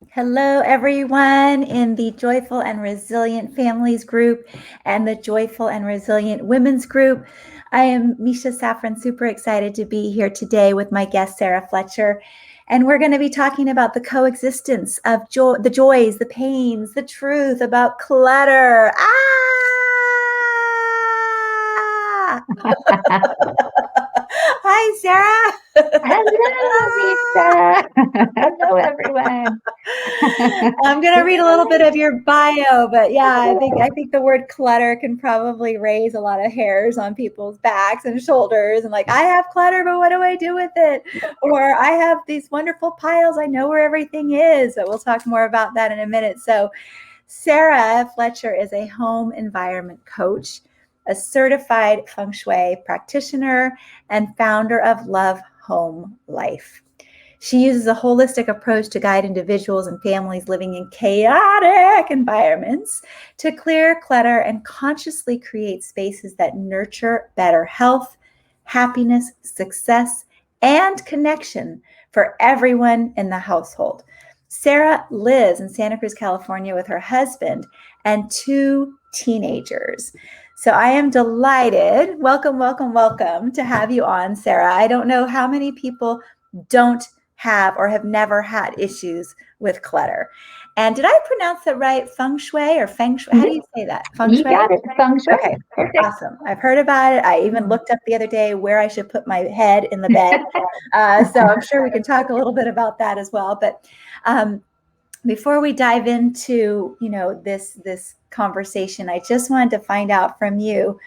Hello, everyone in the Joyful and Resilient Families group and the Joyful and Resilient Women's group. I am Misha Safran, super excited to be here today with my guest, Sara Fletcher. And we're going to be talking about the coexistence of the joys, the pains, the truth about clutter. Hi, Sara. Hello, Misha. Hello, everyone. I'm gonna read a little bit of your bio, but yeah, I think the word clutter can probably raise a lot of hairs on people's backs and shoulders, and like, I have clutter, but what do I do with it? Or I have these wonderful piles, I know where everything is. But we'll talk more about that in a minute. So Sara Fletcher is a home environment coach, a certified Feng Shui practitioner, and founder of Love Home Life. She uses a holistic approach to guide individuals and families living in chaotic environments to clear clutter and consciously create spaces that nurture better health, happiness, success, and connection for everyone in the household. Sara lives in Santa Cruz, California with her husband and two teenagers. So I am delighted. Welcome, welcome, welcome to have you on, Sara. I don't know how many people don't have or have never had issues with clutter. And did I pronounce that right? Feng Shui or Feng Shui? How do you say that? Feng You Shui? got it, Feng Shui. Okay, Perfect. awesome. I've heard about it. I even looked up the other day where I should put my head in the bed. So I'm sure we can talk a little bit about that as well. But before we dive into, this conversation, I just wanted to find out from you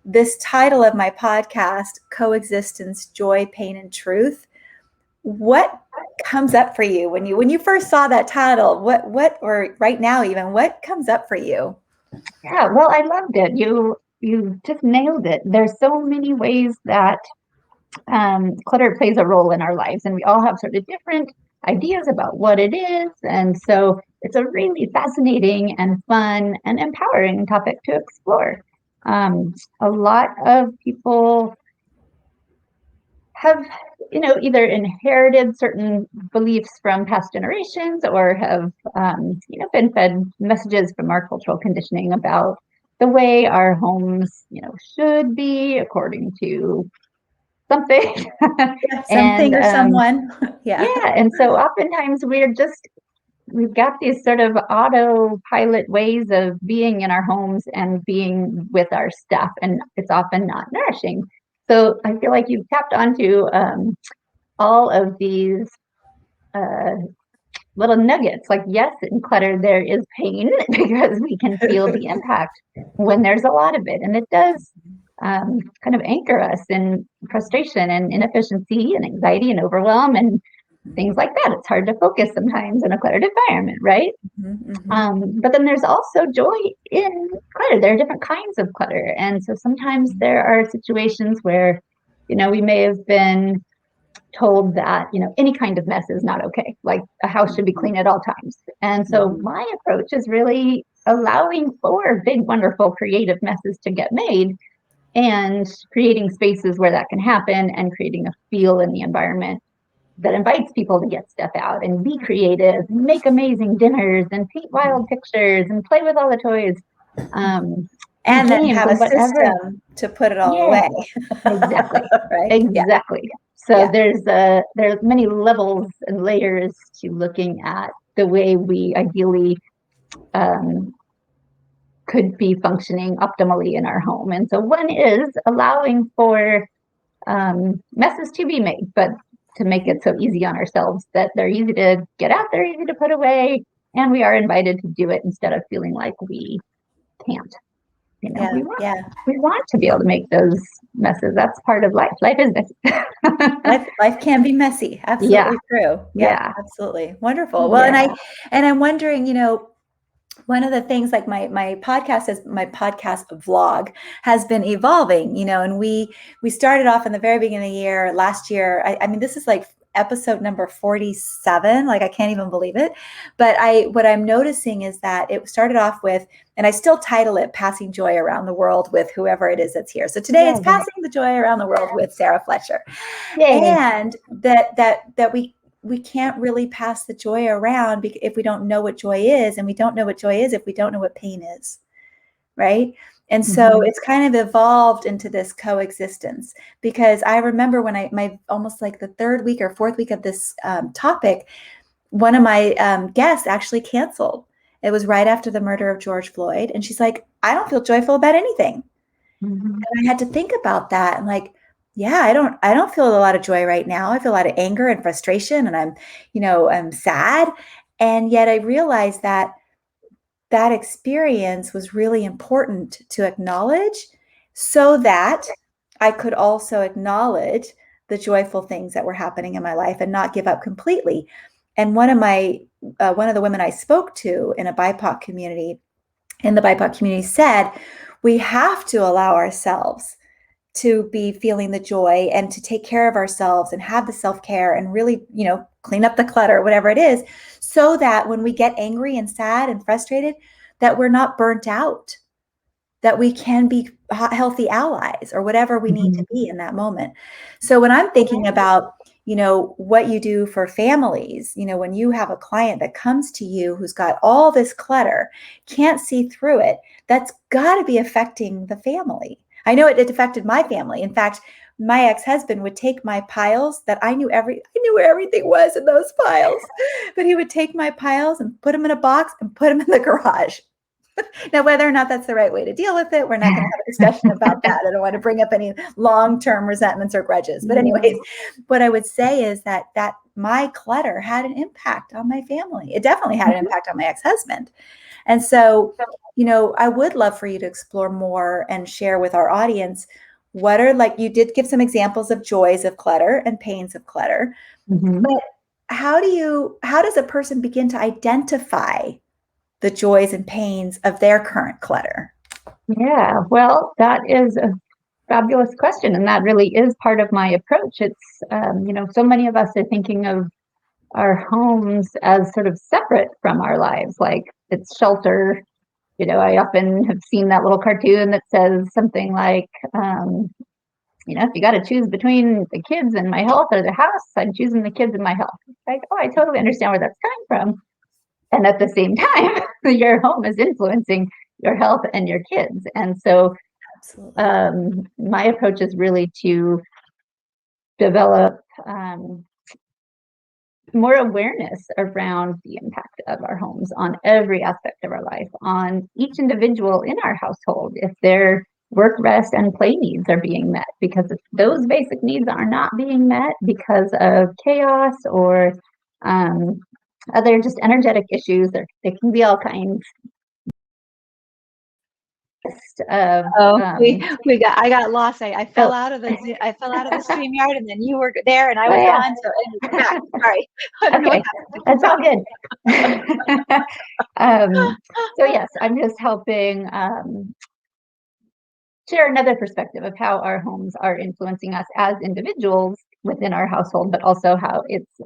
this title of my podcast, Coexistence, Joy, Pain, and Truth. What comes up for you when you first saw that title? What or right now even, what comes up for you? Yeah, well, I loved it. You just nailed it. There's so many ways that clutter plays a role in our lives, and we all have sort of different ideas about what it is. And so it's a really fascinating and fun and empowering topic to explore. A lot of people have either inherited certain beliefs from past generations or have been fed messages from our cultural conditioning about the way our homes should be according to something. Yeah, and something or someone. Yeah. yeah, and so oftentimes we've got these sort of autopilot ways of being in our homes and being with our stuff, and it's often not nourishing. So I feel like you've tapped onto all of these uh, little nuggets. Like, yes, in clutter, there is pain because we can feel the impact when there's a lot of it. And it does kind of anchor us in frustration and inefficiency and anxiety and overwhelm and things like that. It's hard to focus sometimes in a cluttered environment, right? Mm-hmm, mm-hmm. But then there's also joy in clutter. There are different kinds of clutter. And so sometimes there are situations where, we may have been told that, any kind of mess is not okay. Like a house should be clean at all times. And so my approach is really allowing for big, wonderful, creative messes to get made and creating spaces where that can happen and creating a feel in the environment that invites people to get stuff out and be creative, and make amazing dinners and paint wild pictures and play with all the toys. And then Games have a and whatever. system to put it all Yeah, away. exactly. Right? Yeah. Exactly. So Yeah. there's many levels and layers to looking at the way we ideally um, could be functioning optimally in our home. And so one is allowing for messes to be made, but to make it so easy on ourselves that they're easy to get out, they're easy to put away, and we are invited to do it instead of feeling like we can't. Yeah. Yeah. We want to be able to make those messes. That's part of life. Life is messy. Life can be messy. Yeah, Absolutely true. Yep, yeah, absolutely. Wonderful. Well, yeah. and I'm wondering, one of the things, like my podcast vlog has been evolving, and we started off in the very beginning of the year last year. I mean, this is like episode number 47. Like, I can't even believe it. But what I'm noticing is that it started off with, and I still title it Passing Joy Around the World with whoever it is that's here. So today it's Passing the Joy Around the World with Sara Fletcher. Yay. And that we we can't really pass the joy around if we don't know what joy is, and we don't know what joy is if we don't know what pain is, right? And so it's kind of evolved into this coexistence, because I remember when my almost like the third week or fourth week of this topic, one of my guests actually canceled. It was right after the murder of George Floyd. And she's like, I don't feel joyful about anything. And I had to think about that. And like, yeah, I don't feel a lot of joy right now. I feel a lot of anger and frustration, and I'm sad. And yet I realized that that experience was really important to acknowledge, so that I could also acknowledge the joyful things that were happening in my life and not give up completely. And one of the women I spoke to in a BIPOC community, in the BIPOC community, said, we have to allow ourselves to be feeling the joy and to take care of ourselves and have the self-care and really, clean up the clutter, whatever it is, so that when we get angry and sad and frustrated, that we're not burnt out, that we can be healthy allies or whatever we need to be in that moment. So when I'm thinking about, what you do for families, when you have a client that comes to you who's got all this clutter, can't see through it, that's got to be affecting the family. I know it affected my family. In fact, my ex-husband would take my piles that I knew where everything was in those piles, but he would take my piles and put them in a box and put them in the garage. Now, whether or not that's the right way to deal with it, we're not going to have a discussion about that. I don't want to bring up any long-term resentments or grudges. But anyways, what I would say is that my clutter had an impact on my family. It definitely had an impact on my ex-husband. And so, I would love for you to explore more and share with our audience what are, like, you did give some examples of joys of clutter and pains of clutter. But how does a person begin to identify the joys and pains of their current clutter? Yeah, well, that is a fabulous question. And that really is part of my approach. It's, so many of us are thinking of our homes as sort of separate from our lives, like it's shelter. I often have seen that little cartoon that says something like, if you got to choose between the kids and my health or the house, I'm choosing the kids and my health. Like, oh, I totally understand where that's coming from. And at the same time, your home is influencing your health and your kids. And so my approach is really to develop more awareness around the impact of our homes on every aspect of our life, on each individual in our household, if their work, rest, and play needs are being met. Because if those basic needs are not being met because of chaos or other just energetic issues, they can be all kinds. I got lost. I fell out of the StreamYard, and then you were there and I was gone. So we're back. Sorry. I don't know what happened. That's all good. So yes, I'm just helping share another perspective of how our homes are influencing us as individuals within our household, but also how it's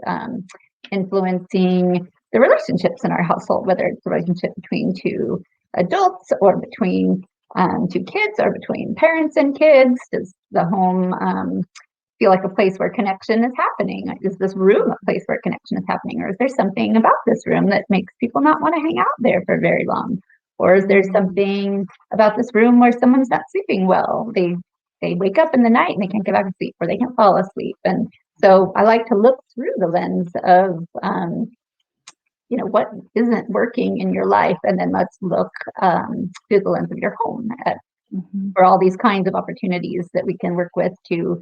influencing the relationships in our household, whether it's the relationship between two adults or between two kids or between parents and kids. Does the home feel like a place where connection is happening? Is this room a place where connection is happening? Or is there something about this room that makes people not want to hang out there for very long? Or is there something about this room where someone's not sleeping well? They wake up in the night and they can't get back to sleep, or they can't fall asleep. And so I like to look through the lens of what isn't working in your life, and then let's look through the lens of your home for all these kinds of opportunities that we can work with to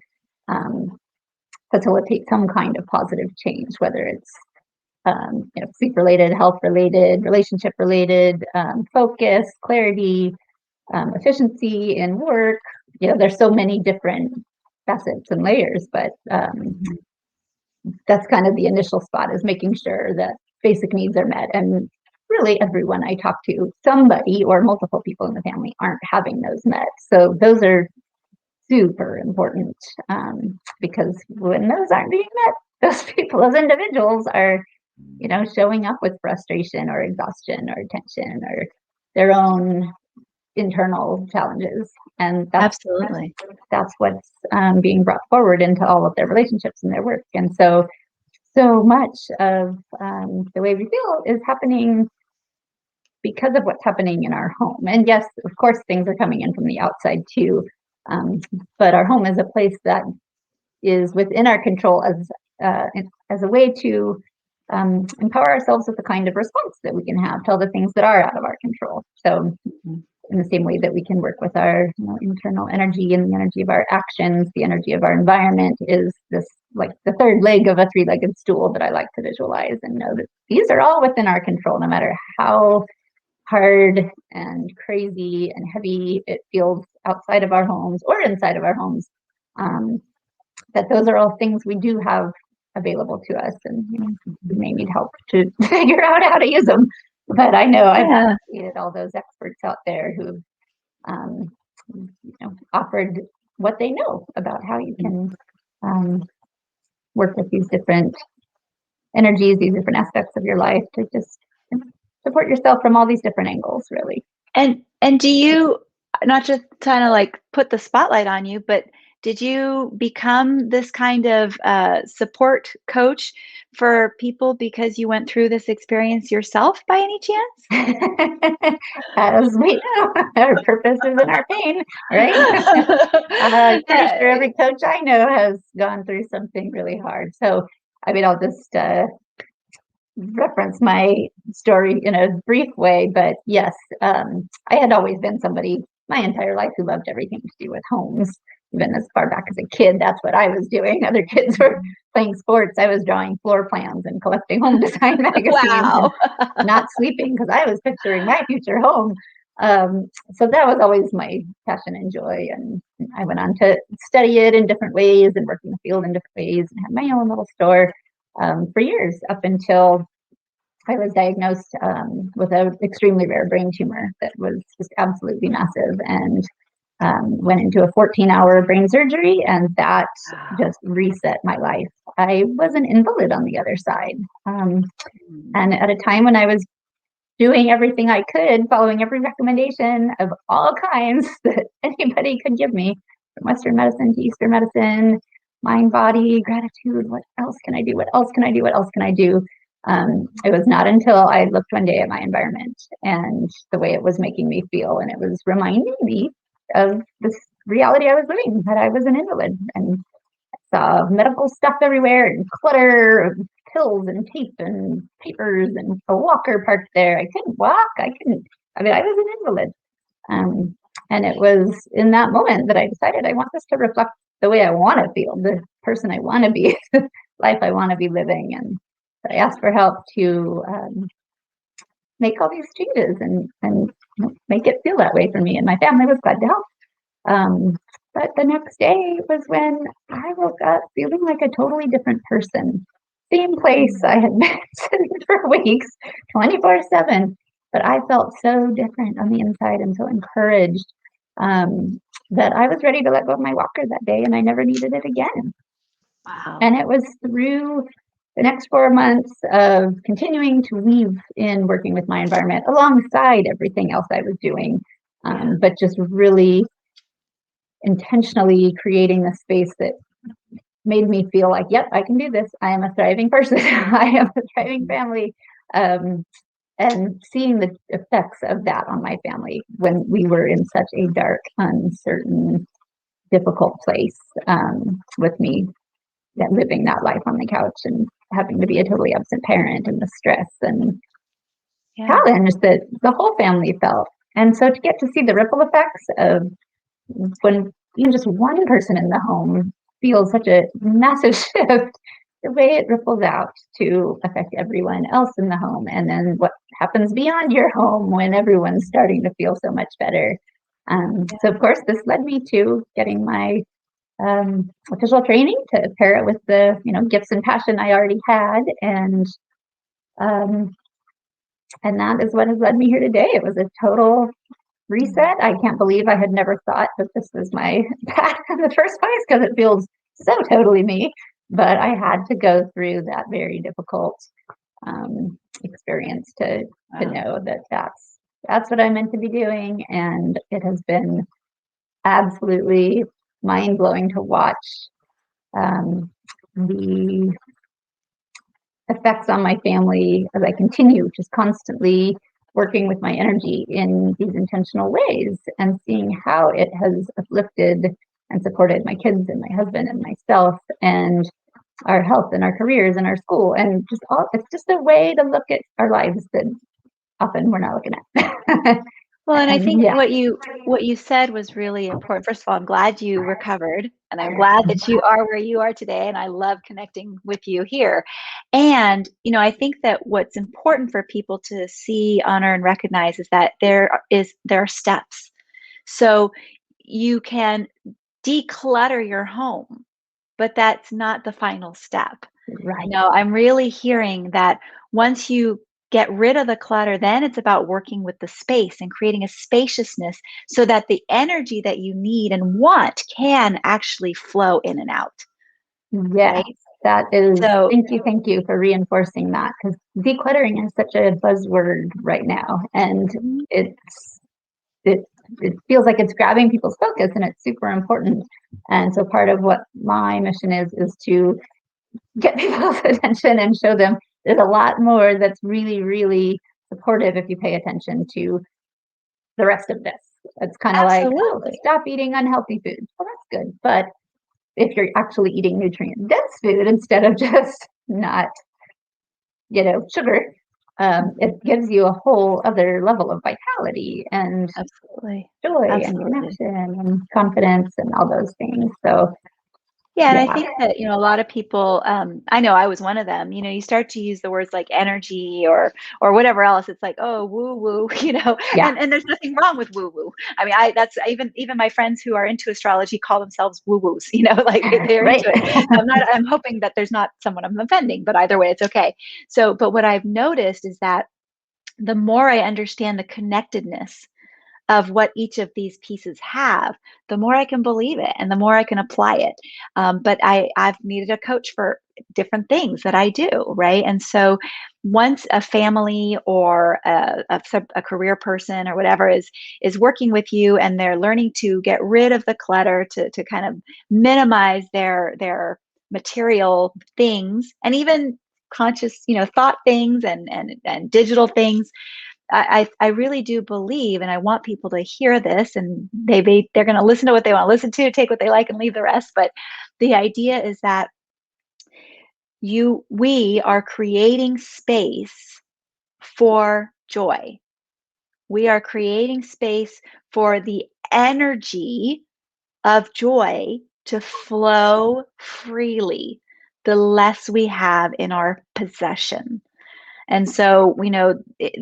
facilitate some kind of positive change, whether it's sleep related, health related, relationship related, focus, clarity, efficiency in work. There's so many different facets and layers, but that's kind of the initial spot, is making sure that basic needs are met. And really everyone I talk to, somebody or multiple people in the family aren't having those met. So those are super important, because when those aren't being met, those people as individuals are showing up with frustration or exhaustion or tension or their own internal challenges. And that's what's being brought forward into all of their relationships and their work. And so so much of the way we feel is happening because of what's happening in our home. And yes, of course, things are coming in from the outside too. But our home is a place that is within our control as a way to empower ourselves with the kind of response that we can have to all the things that are out of our control. So in the same way that we can work with our internal energy and the energy of our actions, the energy of our environment is this like the third leg of a three-legged stool that I like to visualize and know that these are all within our control, no matter how hard and crazy and heavy it feels outside of our homes or inside of our homes. That those are all things we do have available to us, and we may need help to figure out how to use them. But I know I've created all those experts out there who've offered what they know about how you can work with these different energies, these different aspects of your life to just support yourself from all these different angles, really. And do you, not just kind of like put the spotlight on you, but did you become this kind of support coach for people because you went through this experience yourself by any chance? As we know, our purpose is in our pain, right? I'm pretty sure every coach I know has gone through something really hard. So, I mean, I'll just reference my story in a brief way, but yes, I had always been somebody my entire life who loved everything to do with homes. Even as far back as a kid, that's what I was doing. Other kids were playing sports. I was drawing floor plans and collecting home design magazines. Wow. And not sleeping because I was picturing my future home. So that was always my passion and joy. And I went on to study it in different ways and work in the field in different ways and had my own little store for years up until I was diagnosed with an extremely rare brain tumor that was just absolutely massive, and went into a 14-hour brain surgery, and that just reset my life. I was an invalid on the other side. And at a time when I was doing everything I could, following every recommendation of all kinds that anybody could give me, from Western medicine to Eastern medicine, mind, body, gratitude, what else can I do? What else can I do? What else can I do? It was not until I looked one day at my environment and the way it was making me feel, and it was reminding me of this reality I was living, that I was an invalid, and I saw medical stuff everywhere and clutter, pills and tape and papers and a walker parked there. I couldn't walk. I was an invalid. And it was in that moment that I decided I want this to reflect the way I want to feel, the person I want to be, the life I want to be living. And I asked for help to make all these changes and make it feel that way for me. And my family was glad to help. But the next day was when I woke up feeling like a totally different person. Same place I had been sitting for weeks, 24/7, but I felt so different on the inside and so encouraged that I was ready to let go of my walker that day, and I never needed it again. Wow. And it was through the next 4 months of continuing to weave in working with my environment alongside everything else I was doing, but just really intentionally creating a space that made me feel like, yep, I can do this. I am a thriving person. I have a thriving family. And seeing the effects of that on my family when we were in such a dark, uncertain, difficult place, with me living that life on the couch and having to be a totally absent parent, and the stress and challenge that the whole family felt. And so to get to see the ripple effects of when even just one person in the home feels such a massive shift, the way it ripples out to affect everyone else in the home, and then what happens beyond your home when everyone's starting to feel so much better. So of course, this led me to getting my official training to pair it with the gifts and passion I already had, and that is what has led me here today. It was a total reset. I can't believe I had never thought that this was my path in the first place, because it feels so totally me. But I had to go through that very difficult experience to know that that's what I'm meant to be doing. And it has been absolutely mind-blowing to watch the effects on my family as I continue just constantly working with my energy in these intentional ways and seeing how it has uplifted and supported my kids and my husband and myself and our health and our careers and our school and just all. It's just a way to look at our lives that often we're not looking at. Well, and I think Yeah. what you said was really important. First of all, I'm glad you recovered, and I'm glad that you are where you are today, and I love connecting with you here. And, I think that what's important for people to see, honor, and recognize is that there are steps. So you can declutter your home, but that's not the final step. Right. I'm really hearing that once you get rid of the clutter, then it's about working with the space and creating a spaciousness so that the energy that you need and want can actually flow in and out. Yeah, right? that is, So thank you for reinforcing that, because decluttering is such a buzzword right now, and mhm, it it feels like it's grabbing people's focus, and it's super important. And so part of what my mission is to get people's attention and show them there's a lot more that's really, really supportive if you pay attention to the rest of this. It's kind of like, oh, absolutely. stop eating unhealthy foods. Well, that's good. But if you're actually eating nutrient dense food instead of just not, sugar, it gives you a whole other level of vitality and Absolutely. joy and Absolutely. connection and confidence and all those things. So Yeah, and I yeah, think that, a lot of people, I know I was one of them, you start to use the words like energy or whatever else. It's like, oh, woo woo, yeah, and there's nothing wrong with woo woo. I mean, that's even my friends who are into astrology call themselves woo woos, like they're right. into it. I'm hoping that there's not someone I'm offending, but either way, it's okay. So, but what I've noticed is that the more I understand the connectedness of what each of these pieces have, the more I can believe it and the more I can apply it. But I've needed a coach for different things that I do, right? And so once a family or a career person or whatever is working with you and they're learning to get rid of the clutter to kind of minimize their material things and even conscious thought things and digital things. I really do believe, and I want people to hear this, and they're going to listen to what they want to listen to, take what they like, and leave the rest. But the idea is that we are creating space for joy. We are creating space for the energy of joy to flow freely. The less we have in our possession. And so we know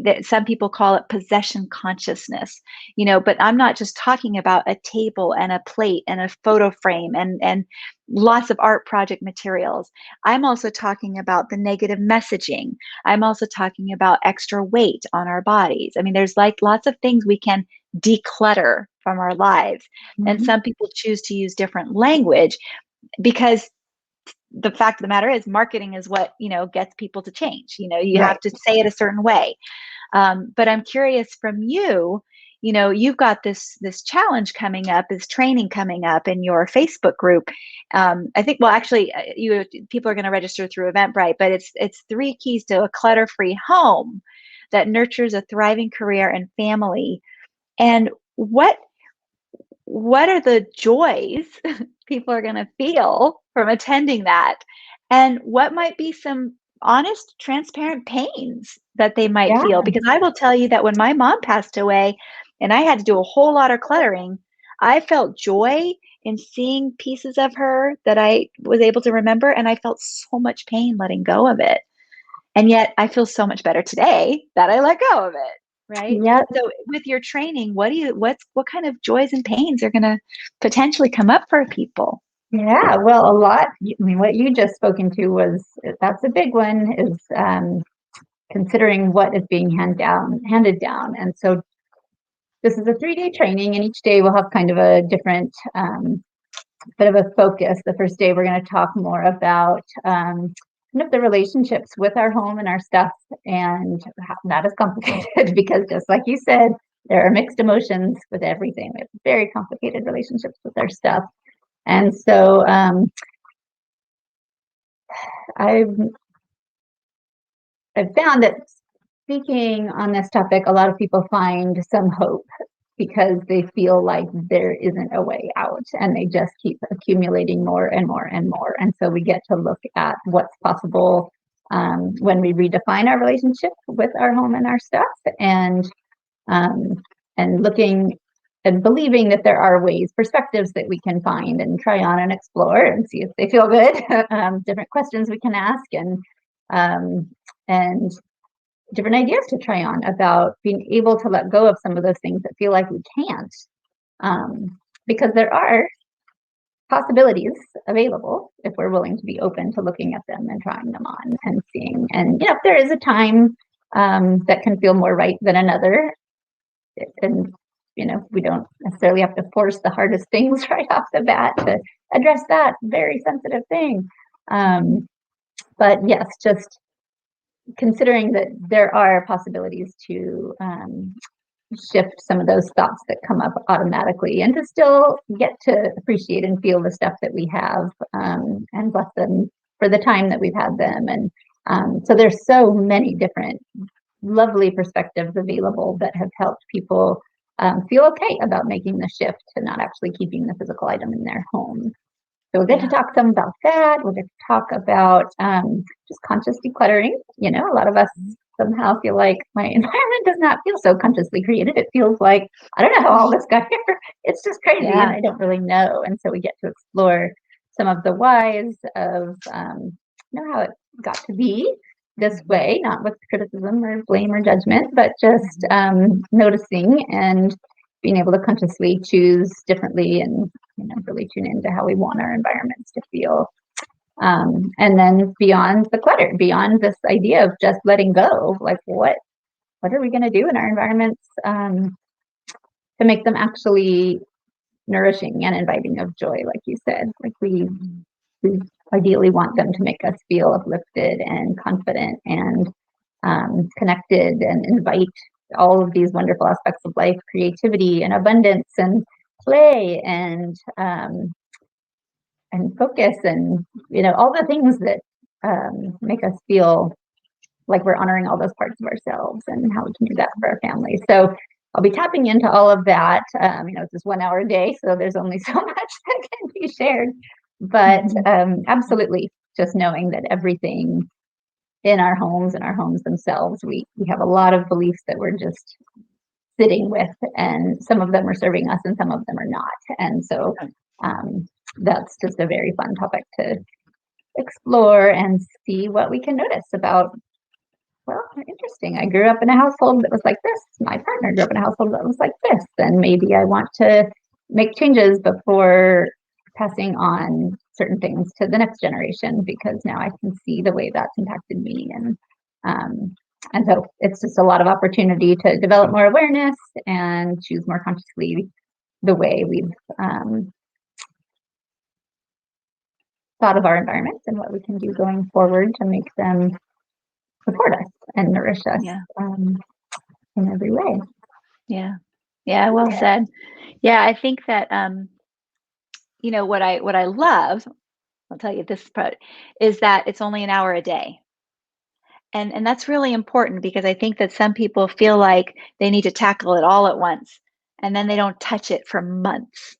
that some people call it possession consciousness, but I'm not just talking about a table and a plate and a photo frame and lots of art project materials. I'm also talking about the negative messaging. I'm also talking about extra weight on our bodies. I mean, there's like lots of things we can declutter from our lives. And Mhm. some people choose to use different language because the fact of the matter is marketing is what gets people to change. You Right. have to say it a certain way. But I'm curious from you, you've got this challenge coming up, this training coming up in your Facebook group. I think, well, actually, you people are going to register through Eventbrite, but it's 3 keys to a clutter-free home that nurtures a thriving career and family. And what are the joys people are going to feel from attending that? And what might be some honest, transparent pains that they might Yeah. feel? Because I will tell you that when my mom passed away and I had to do a whole lot of cluttering, I felt joy in seeing pieces of her that I was able to remember. And I felt so much pain letting go of it. And yet I feel so much better today that I let go of it, right? Yep. So with your training, what kind of joys and pains are gonna potentially come up for people? Yeah. Well, a lot. I mean, what you just spoken to was that's a big one. Is considering what is being handed down, and so this is a 3-day training, and each day we'll have kind of a different bit of a focus. The first day, we're going to talk more about kind of the relationships with our home and our stuff, and that is complicated because just like you said, there are mixed emotions with everything. We have very complicated relationships with our stuff. And so I I've found that speaking on this topic, a lot of people find some hope because they feel like there isn't a way out, and they just keep accumulating more and more and more. And so we get to look at what's possible when we redefine our relationship with our home and our stuff, and looking and believing that there are ways, perspectives that we can find and try on and explore and see if they feel good. Different questions we can ask, and different ideas to try on about being able to let go of some of those things that feel like we can't, because there are possibilities available if we're willing to be open to looking at them and trying them on and seeing. And if there is a time that can feel more right than another, and we don't necessarily have to force the hardest things right off the bat to address that very sensitive thing. But yes, just considering that there are possibilities to shift some of those thoughts that come up automatically, and to still get to appreciate and feel the stuff that we have, and bless them for the time that we've had them. And so there's so many different lovely perspectives available that have helped people feel okay about making the shift to not actually keeping the physical item in their home. So we'll get to talk some about that. We'll get to talk about just conscious decluttering. A lot of us somehow feel like my environment does not feel so consciously created. It feels like, I don't know how all this got here. It's just crazy, and I don't really know. And so we get to explore some of the whys of how it got to be this way, not with criticism or blame or judgment, but just noticing and being able to consciously choose differently, and really tune into how we want our environments to feel. And then beyond the clutter, beyond this idea of just letting go, like what are we going to do in our environments to make them actually nourishing and inviting of joy, like you said. Like we ideally want them to make us feel uplifted and confident and connected, and invite all of these wonderful aspects of life, creativity and abundance and play and focus, and all the things that make us feel like we're honoring all those parts of ourselves, and how we can do that for our family. So I'll be tapping into all of that. It's just 1 hour a day, so there's only so much that can be shared. But absolutely, just knowing that everything in our homes and our homes themselves, we have a lot of beliefs that we're just sitting with, and some of them are serving us and some of them are not. And so that's just a very fun topic to explore and see what we can notice about. Well, interesting. I grew up in a household that was like this. My partner grew up in a household that was like this. And maybe I want to make changes before passing on certain things to the next generation, because now I can see the way that's impacted me. And so it's just a lot of opportunity to develop more awareness and choose more consciously the way we've thought of our environments and what we can do going forward to make them support us and nourish us in every way. Yeah, well said. Yeah, I think that what I love, I'll tell you this part, is that it's only an hour a day. And that's really important, because I think that some people feel like they need to tackle it all at once, and then they don't touch it for months.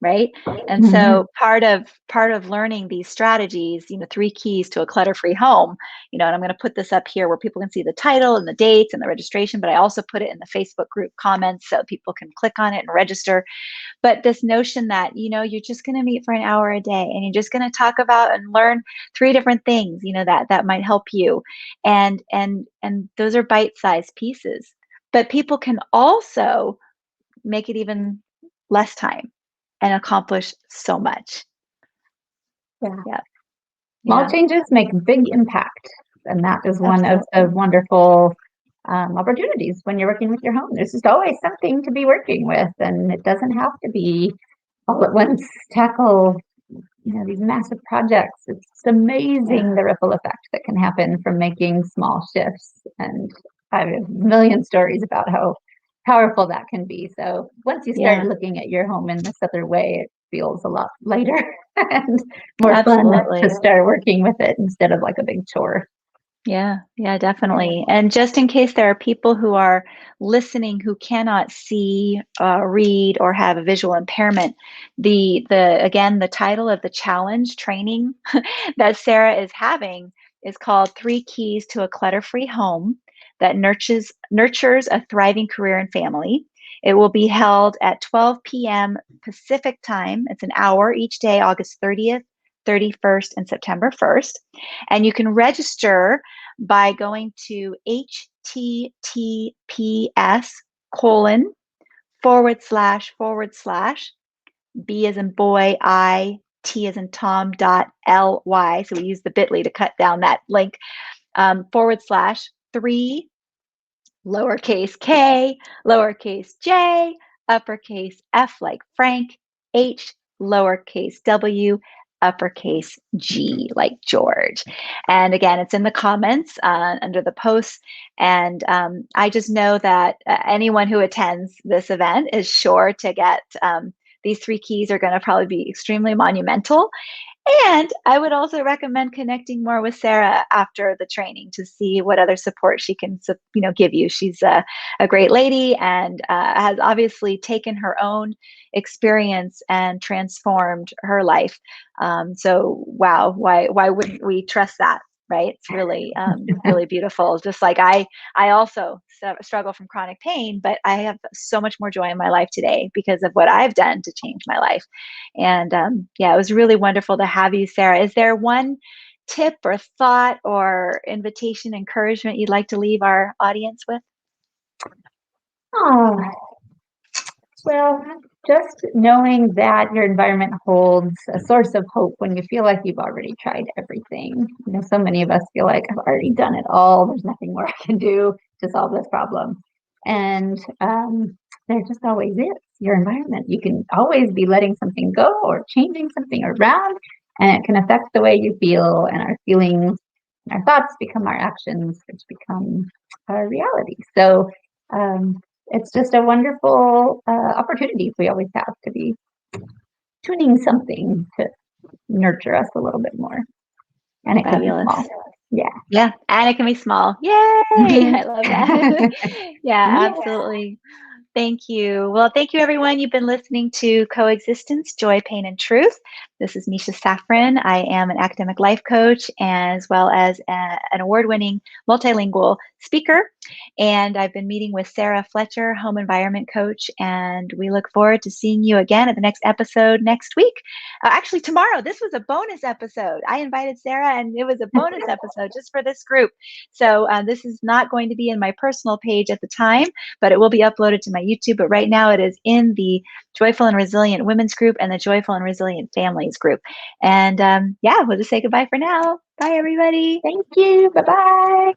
Right. And so part of learning these strategies, 3 keys to a clutter-free home, and I'm going to put this up here where people can see the title and the dates and the registration, but I also put it in the Facebook group comments so people can click on it and register. But this notion that, you're just going to meet for an hour a day, and you're just going to talk about and learn 3 different things, that might help you. And those are bite-sized pieces, but people can also make it even less time and accomplish so much. Small changes make big impact. And that is one of the wonderful opportunities when you're working with your home. There's just always something to be working with, and it doesn't have to be all at once tackle these massive projects. It's amazing the ripple effect that can happen from making small shifts. And I have a million stories about how powerful that can be. So once you start looking at your home in this other way, it feels a lot lighter and more fun to start working with it instead of like a big chore. Yeah, definitely. And just in case there are people who are listening who cannot see, read, or have a visual impairment, the again, the title of the challenge training that Sara is having is called 3 Keys to a Clutter-Free Home that nurtures a thriving career and family. It will be held at 12 p.m. Pacific time. It's an hour each day, August 30th, 31st, and September 1st. And you can register by going to https:// B as in boy, I, T as in Tom, .ly. So we use the bit.ly to cut down that link, /3 lowercase k, lowercase j, uppercase F like Frank, H, lowercase w, uppercase G like George. And again, it's in the comments under the posts. And I just know that anyone who attends this event is sure to get these 3 keys are going to probably be extremely monumental. And I would also recommend connecting more with Sara after the training to see what other support she can, give you. She's a great lady and has obviously taken her own experience and transformed her life. So, wow, why wouldn't we trust that? Right? It's really, really beautiful. Just like I also struggle from chronic pain, but I have so much more joy in my life today because of what I've done to change my life. And it was really wonderful to have you, Sara. Is there one tip or thought or invitation, encouragement you'd like to leave our audience with? Oh, well, just knowing that your environment holds a source of hope when you feel like you've already tried everything. So many of us feel like I've already done it all. There's nothing more I can do to solve this problem. And there just always is your environment. You can always be letting something go or changing something around, and it can affect the way you feel, and our feelings and our thoughts become our actions, which become our reality. So it's just a wonderful opportunity we always have to be tuning something to nurture us a little bit more. And it can be small. Yeah. And it can be small. Yay. I love that. Yeah, absolutely. Thank you. Well, thank you, everyone. You've been listening to Coexistence, Joy, Pain, and Truth. This is Misha Safran. I am an academic life coach as well as an award-winning multilingual speaker. And I've been meeting with Sara Fletcher, home environment coach. And we look forward to seeing you again at the next episode next week. Actually, tomorrow. This was a bonus episode. I invited Sara, and it was a bonus episode just for this group. So this is not going to be in my personal page at the time, but it will be uploaded to my YouTube. But right now it is in the Joyful and Resilient Women's group and the Joyful and Resilient Families group. And we'll just say goodbye for now. Bye, everybody. Thank you. Bye-bye.